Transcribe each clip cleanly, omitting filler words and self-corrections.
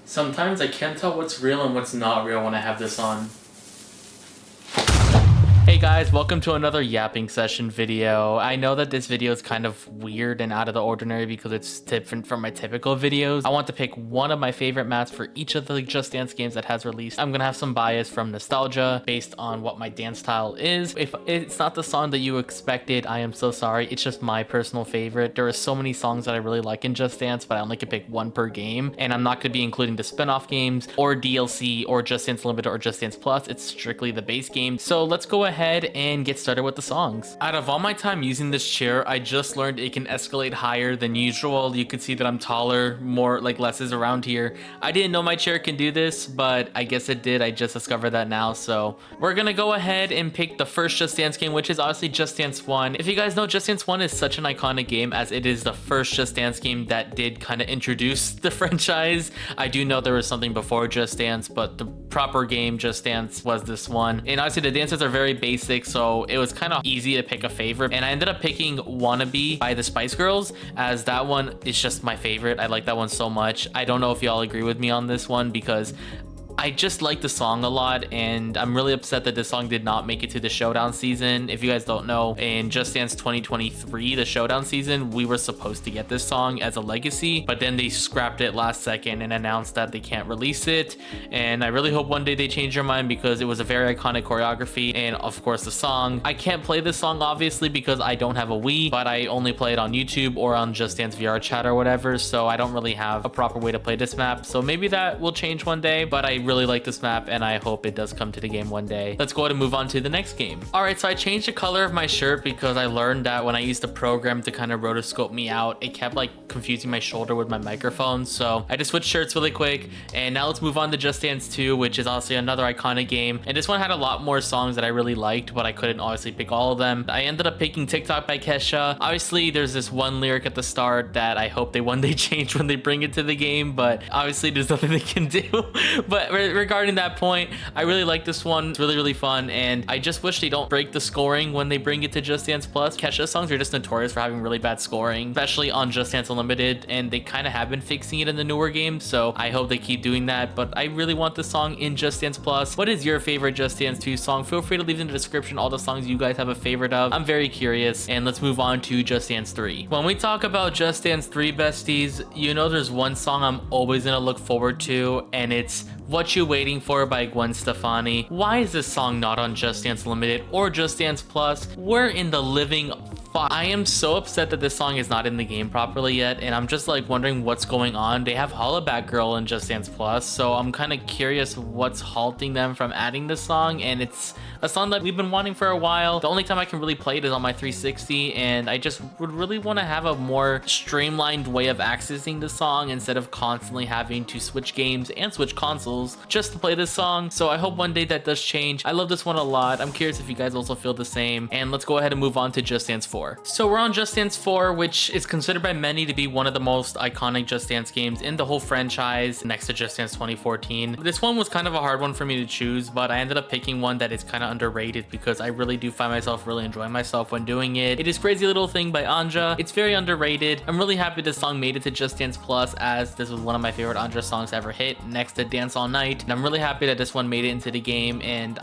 Sometimes I can't tell what's real and what's not real when I have this on. Hey guys, welcome to another yapping session video. I know that this video is kind of weird and out of the ordinary because it's different from my typical videos. I want to pick one of my favorite maps for each of the Just Dance games that has released. I'm gonna have some bias from nostalgia based on what my dance style is. If it's not the song that you expected, I am so sorry. It's just my personal favorite. There are so many songs that I really like in Just Dance, but I only can pick one per game. And I'm not gonna be including the spin-off games or DLC or Just Dance Limited or Just Dance Plus. It's strictly the base game. So let's go ahead and get started with the songs. Out of all my time using this chair, I just learned it can escalate higher than usual. You can see that I'm taller, more like less is around here. I didn't know my chair can do this, but I guess it did. I just discovered that now. So we're gonna go ahead and pick the first Just Dance game, which is obviously Just Dance 1. If you guys know, Just Dance 1 is such an iconic game as it is the first Just Dance game that did kind of introduce the franchise. I do know there was something before Just Dance, but the proper game Just Dance was this one. And obviously the dances are very basic, so it was kind of easy to pick a favorite, and I ended up picking Wannabe by the Spice Girls, as that one is just my favorite. I like that one so much. I don't know if y'all agree with me on this one because I just like the song a lot, and I'm really upset that this song did not make it to the Showdown season. If you guys don't know, in Just Dance 2023, the Showdown season, we were supposed to get this song as a legacy, but then they scrapped it last second and announced that they can't release it. And I really hope one day they change their mind because it was a very iconic choreography and of course the song. I can't play this song obviously because I don't have a Wii, but I only play it on YouTube or on Just Dance VR chat or whatever, so I don't really have a proper way to play this map. So maybe that will change one day, but I really like this map and I hope it does come to the game one day. Let's go ahead and move on to the next game. All right, so I changed the color of my shirt because I learned that when I used the program to kind of rotoscope me out, it kept like confusing my shoulder with my microphone. So I just switched shirts really quick. And now let's move on to Just Dance 2, which is also another iconic game. And this one had a lot more songs that I really liked, but I couldn't obviously pick all of them. I ended up picking TikTok by Kesha. Obviously there's this one lyric at the start that I hope they one day change when they bring it to the game, but obviously there's nothing they can do. But regarding that point, I really like this one. It's really fun, and I just wish they don't break the scoring when they bring it to Just Dance Plus. Kesha's songs are just notorious for having really bad scoring, especially on Just Dance Unlimited, and they kind of have been fixing it in the newer games, so I hope they keep doing that. But I really want this song in Just Dance Plus. What is your favorite Just Dance 2 song? Feel free to leave in the description all the songs you guys have a favorite of. I'm very curious. And let's move on to Just Dance 3. When we talk about Just Dance 3 besties, you know there's one song I'm always gonna look forward to, and it's What You Waiting For by Gwen Stefani. Why is this song not on Just Dance Limited or Just Dance Plus? We're in the living I am so upset that this song is not in the game properly yet, and I'm just like wondering what's going on. They have Holla Back Girl in Just Dance Plus, so I'm kind of curious what's halting them from adding this song, and it's a song that we've been wanting for a while. The only time I can really play it is on my 360, and I just would really want to have a more streamlined way of accessing the song instead of constantly having to switch games and switch consoles just to play this song. So I hope one day that does change. I love this one a lot. I'm curious if you guys also feel the same, and let's go ahead and move on to Just Dance 4. So we're on Just Dance 4, which is considered by many to be one of the most iconic Just Dance games in the whole franchise next to Just Dance 2014. This one was kind of a hard one for me to choose, but I ended up picking one that is kind of underrated because I really do find myself really enjoying myself when doing it. It is Crazy Little Thing by Anja. It's very underrated. I'm really happy this song made it to Just Dance Plus, as this was one of my favorite Anja songs ever hit next to Dance All Night. And I'm really happy that this one made it into the game, and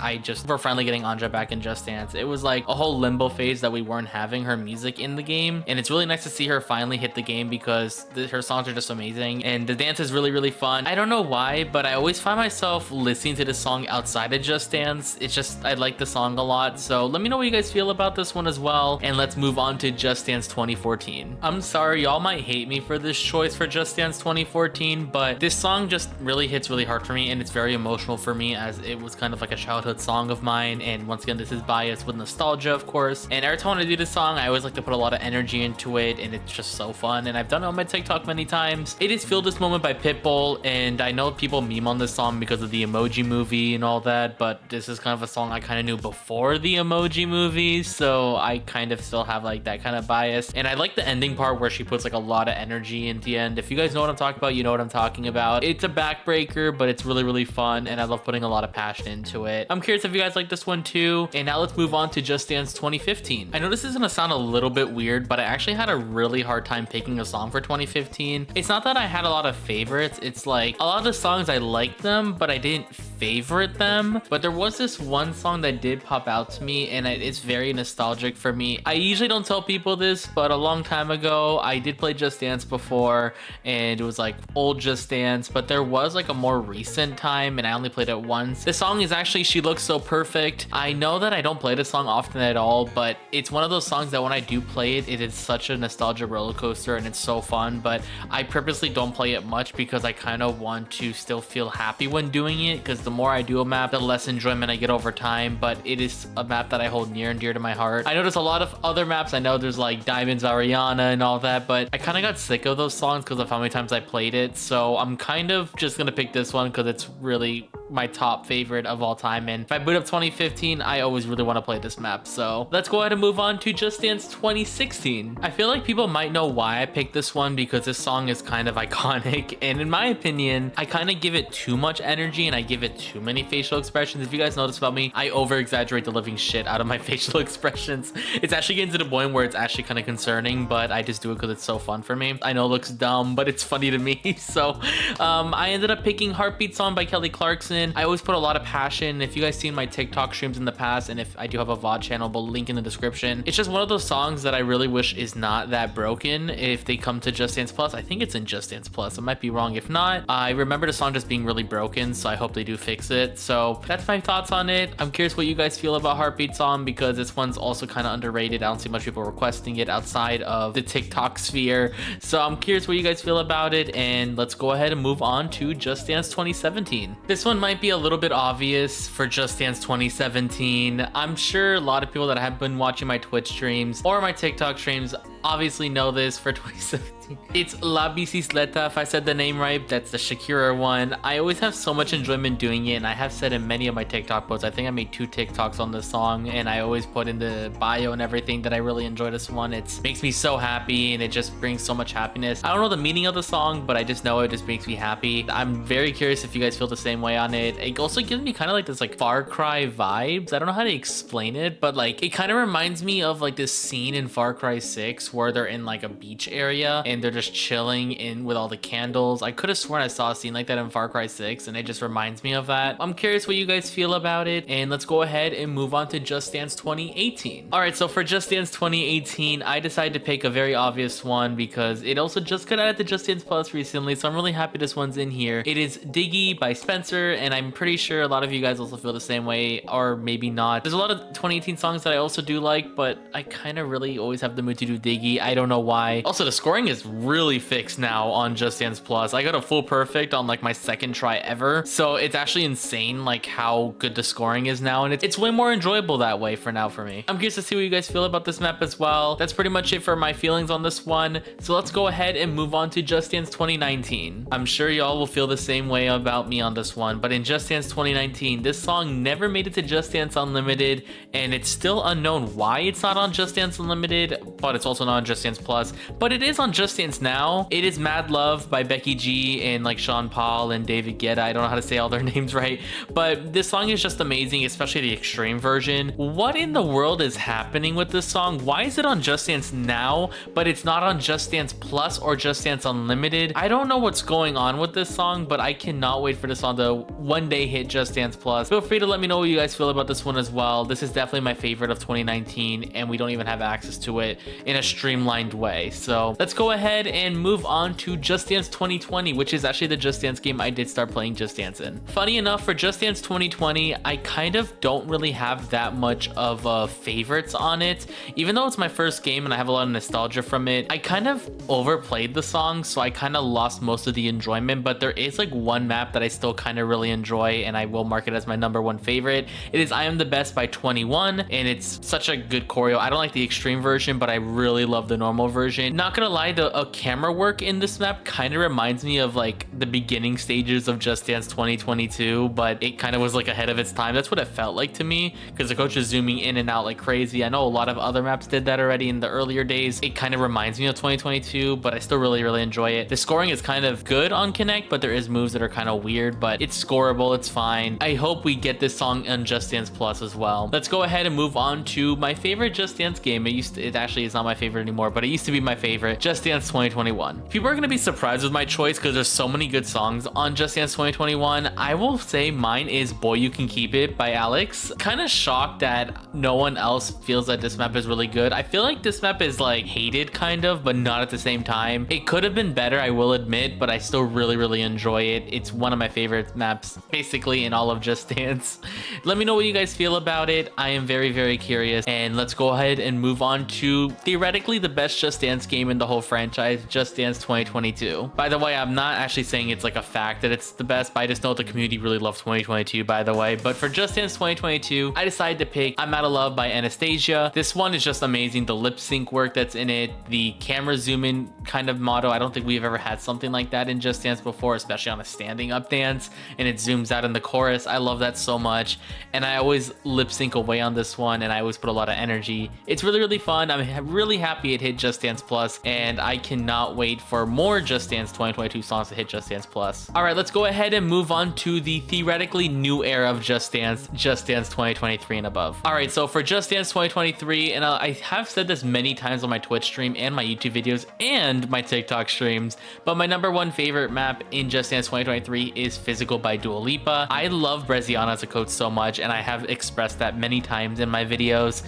we're finally getting Anja back in Just Dance. It was like a whole limbo phase that we weren't having her music in the game, and it's really nice to see her finally hit the game because her songs are just amazing and the dance is really fun. I don't know why, but I always find myself listening to this song outside of Just Dance. It's just, I like the song a lot, so let me know what you guys feel about this one as well, and let's move on to Just Dance 2014. I'm sorry, y'all might hate me for this choice for Just Dance 2014, but this song just really hits really hard for me, and it's very emotional for me as it was kind of like a childhood song of mine. And once again, this is biased with nostalgia, of course, and every time I do this song, I always like to put a lot of energy into it, and it's just so fun, and I've done it on my TikTok many times. It is Feel This Moment by Pitbull, and I know people meme on this song because of the Emoji Movie and all that, but this is kind of a song I kind of knew before the Emoji Movie, so I kind of still have like that kind of bias. And I like the ending part where she puts like a lot of energy in the end. If you guys know what I'm talking about, you know what I'm talking about. It's a backbreaker, but it's really fun, and I love putting a lot of passion into it. I'm curious if you guys like this one too. And now let's move on to Just Dance 2015. I know this isn't a sound sound a little bit weird, but I actually had a really hard time picking a song for 2015. It's not that I had a lot of favorites. It's like a lot of the songs I liked them, but I didn't favorite them. But there was this one song that did pop out to me, and it's very nostalgic for me. I usually don't tell people this, but a long time ago, I did play Just Dance before, and it was like old Just Dance, but there was like a more recent time, and I only played it once. This song is actually She Looks So Perfect. I know that I don't play this song often at all, but it's one of those songs that when I do play it, it is such a nostalgia roller coaster, and it's so fun. But I purposely don't play it much because I kind of want to still feel happy when doing it, because the more I do a map, the less enjoyment I get over time. But it is a map that I hold near and dear to my heart. I know there's a lot of other maps. I know there's like Diamonds, Ariana, and all that, but I kind of got sick of those songs because of how many times I played it. So I'm kind of just gonna pick this one because it's really my top favorite of all time, and if I boot up 2015, I always really want to play this map. So let's go ahead and move on to Just Dance 2016. I feel like people might know why I picked this one, because this song is kind of iconic, and in my opinion, I kind of give it too much energy and I give it too many facial expressions. If you guys notice about me, I over exaggerate the living shit out of my facial expressions. It's actually getting to the point where it's actually kind of concerning, but I just do it because it's so fun for me. I know it looks dumb, but it's funny to me. So I ended up picking Heartbeat Song by Kelly Clarkson. I always put a lot of passion. If you guys seen my TikTok streams in the past, and if I do have a VOD channel, but link in the description, it's just one of those songs that I really wish is not that broken. If they come to Just Dance Plus, I think it's in Just Dance Plus. I might be wrong. If not, I remember the song just being really broken, so I hope they do fix it. So that's my thoughts on it. I'm curious what you guys feel about Heartbeat Song, because this one's also kind of underrated. I don't see much people requesting it outside of the TikTok sphere. So I'm curious what you guys feel about it, and let's go ahead and move on to Just Dance 2017. This one might be a little bit obvious for Just Dance 2017. I'm sure a lot of people that have been watching my Twitch streams or my TikTok streams obviously know this for 2017. It's La Bicicleta, if I said the name right. That's the Shakira one. I always have so much enjoyment doing it, and I have said in many of my TikTok posts, I think I made 2 TikToks on this song, and I always put in the bio and everything that I really enjoy this one. It makes me so happy, and it just brings so much happiness. I don't know the meaning of the song, but I just know it just makes me happy. I'm very curious if you guys feel the same way on it. It also gives me kind of like this like Far Cry vibes. I don't know how to explain it, but like it kind of reminds me of like this scene in Far Cry 6 where they're in like a beach area and they're just chilling in with all the candles. I could have sworn I saw a scene like that in Far Cry 6, and it just reminds me of that. I'm curious what you guys feel about it, and let's go ahead and move on to Just Dance 2018. All right, so for Just Dance 2018, I decided to pick a very obvious one because it also just got added to Just Dance Plus recently, so I'm really happy this one's in here. It is Diggy by Spencer, and I'm pretty sure a lot of you guys also feel the same way, or maybe not. There's a lot of 2018 songs that I also do like, but I kind of really always have the mood to do Diggy. I don't know why. Also, the scoring is really fixed now on Just Dance Plus. I got a full perfect on like my second try ever, so it's actually insane like how good the scoring is now, and it's way more enjoyable that way for now for me. I'm curious to see what you guys feel about this map as well. That's pretty much it for my feelings on this one, so let's go ahead and move on to Just Dance 2019. I'm sure y'all will feel the same way about me on this one, but in Just Dance 2019, this song never made it to Just Dance Unlimited, and it's still unknown why it's not on Just Dance Unlimited, but it's also not on Just Dance Plus, but it is on Just Dance now. It is Mad Love by Becky G and like Sean Paul and David Guetta. I don't know how to say all their names right, but this song is just amazing, especially the extreme version. What in the world is happening with this song? Why is it on Just Dance now, but it's not on Just Dance Plus or Just Dance Unlimited? I don't know what's going on with this song, but I cannot wait for this song to one day hit Just Dance Plus. Feel free to let me know what you guys feel about this one as well. This is definitely my favorite of 2019, and we don't even have access to it in a streamlined way. So let's go ahead and move on to Just Dance 2020, which is actually the Just Dance game I did start playing Just Dance in. Funny enough, for Just Dance 2020, I kind of don't really have that much of favorites on it. Even though it's my first game and I have a lot of nostalgia from it, I kind of overplayed the song, so I kind of lost most of the enjoyment, but there is like one map that I still kind of really enjoy, and I will mark it as my #1 favorite. It is I Am the Best by 21, and it's such a good choreo. I don't like the extreme version, but I really love the normal version. Not gonna lie, the camera work in this map kind of reminds me of like the beginning stages of Just Dance 2022, but it kind of was like ahead of its time. That's what it felt like to me, because the coach is zooming in and out like crazy. I know a lot of other maps did that already in the earlier days. It kind of reminds me of 2022, but I still really enjoy it. The scoring is kind of good on Connect, but there is moves that are kind of weird, but it's scoreable, it's fine. I hope we get this song on Just Dance Plus as well. Let's go ahead and move on to my favorite Just Dance game. It actually is not my favorite anymore, but it used to be my favorite, Just Dance 2021. People are gonna be surprised with my choice because there's so many good songs on Just Dance 2021. I will say mine is Boy You Can Keep It by Alex. Kind of shocked that no one else feels that this map is really good. I feel like this map is like hated kind of, but not at the same time. It could have been better, I will admit, but I still really enjoy it. It's one of my favorite maps basically in all of Just Dance. Let me know what you guys feel about it. I am very curious, and let's go ahead and move on to theoretically the best Just Dance game in the whole franchise, Just Dance 2022. By the way, I'm not actually saying it's like a fact that it's the best, but I just know the community really loved 2022, by the way. But for Just Dance 2022, I decided to pick I'm Out of Love by Anastasia. This one is just amazing. The lip sync work that's in it, the camera zoom in kind of motto. I don't think we've ever had something like that in Just Dance before, especially on a standing up dance, and it zooms out in the chorus. I love that so much, and I always lip sync away on this one, and I always put a lot of energy. It's really fun. I'm really happy it hit Just Dance Plus, and I cannot wait for more Just Dance 2022 songs to hit Just Dance Plus. All right, let's go ahead and move on to the theoretically new era of Just Dance 2023 and above. All right, so for Just Dance 2023, and I have said this many times on my Twitch stream and my YouTube videos and my TikTok streams, but my number one favorite map in Just Dance 2023 is Physical by Dua Lipa. I love Breziana as a coach so much, and I have expressed that many times in my videos.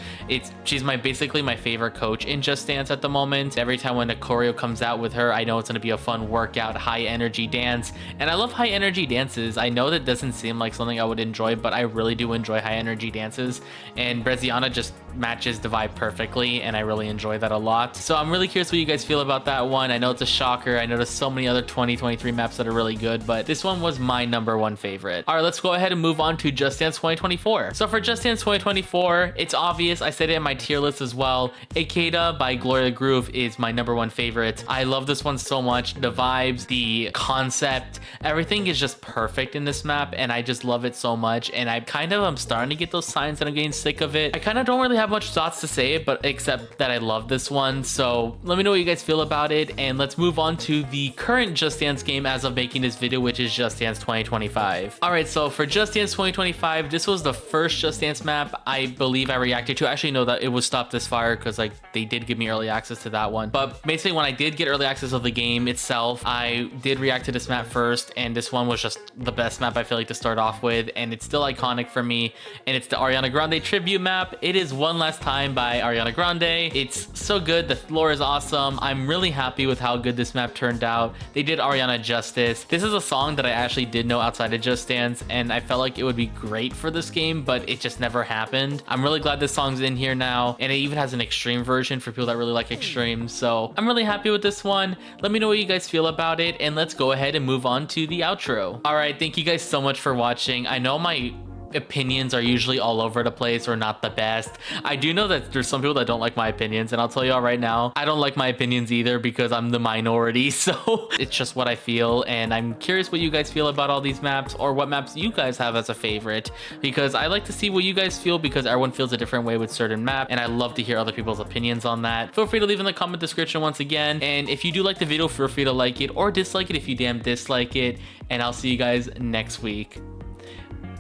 She's basically my favorite coach in Just Dance at the moment. Every time when a choreo comes out with her, I know it's going to be a fun workout, high energy dance, and I love high energy dances. I know that doesn't seem like something I would enjoy, but I really do enjoy high energy dances, and Breziana just matches the vibe perfectly, and I really enjoy that a lot. So I'm really curious what you guys feel about that one. I know it's a shocker. I know there's so many other 2023 maps that are really good, but this one was my number one favorite. All right, let's go ahead and move on to Just Dance 2024. So for Just Dance 2024, it's obvious. I said it in my tier list as well. Ikeda by Gloria Groove is my number one favorite. I love this one so much. The vibes, the concept, everything is just perfect in this map, and I just love it so much. And I kind of am starting to get those signs that I'm getting sick of it. I kind of don't really have much thoughts to say it, but except that I love this one. So let me know what you guys feel about it, and let's move on to the current Just Dance game as of making this video, which is Just Dance 2025. All right, so for Just Dance 2025, this was the first Just Dance map I believe I reacted to. Actually, no, that it was Stop This Fire, because like they did give me early access to that one. But basically, when I did get early access of the game itself, I did react to this map first, and this one was just the best map I feel like to start off with, and it's still iconic for me. And it's the Ariana Grande tribute map. It is One Last Time by Ariana Grande. It's so good. The floor is awesome. I'm really happy with how good this map turned out. They did Ariana justice. This is a song that I actually did know outside of Just Dance, and I felt like it would be great for this game, but it just never happened. I'm really glad this song's in here now, and it even has an extreme version for people that really like extreme. So I'm really happy with this one. Let me know what you guys feel about it, and let's go ahead and move on to the outro. All right, thank you guys so much for watching. I know my opinions are usually all over the place or not the best. I do know that there's some people that don't like my opinions, and I'll tell you all right now, I don't like my opinions either because I'm the minority. So it's just what I feel, and I'm curious what you guys feel about all these maps, or what maps you guys have as a favorite, because I like to see what you guys feel, because everyone feels a different way with certain map, and I love to hear other people's opinions on that. Feel free to leave in the comment description once again, and if you do like the video, feel free to like it or dislike it if you damn dislike it, and I'll see you guys next week.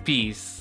Peace.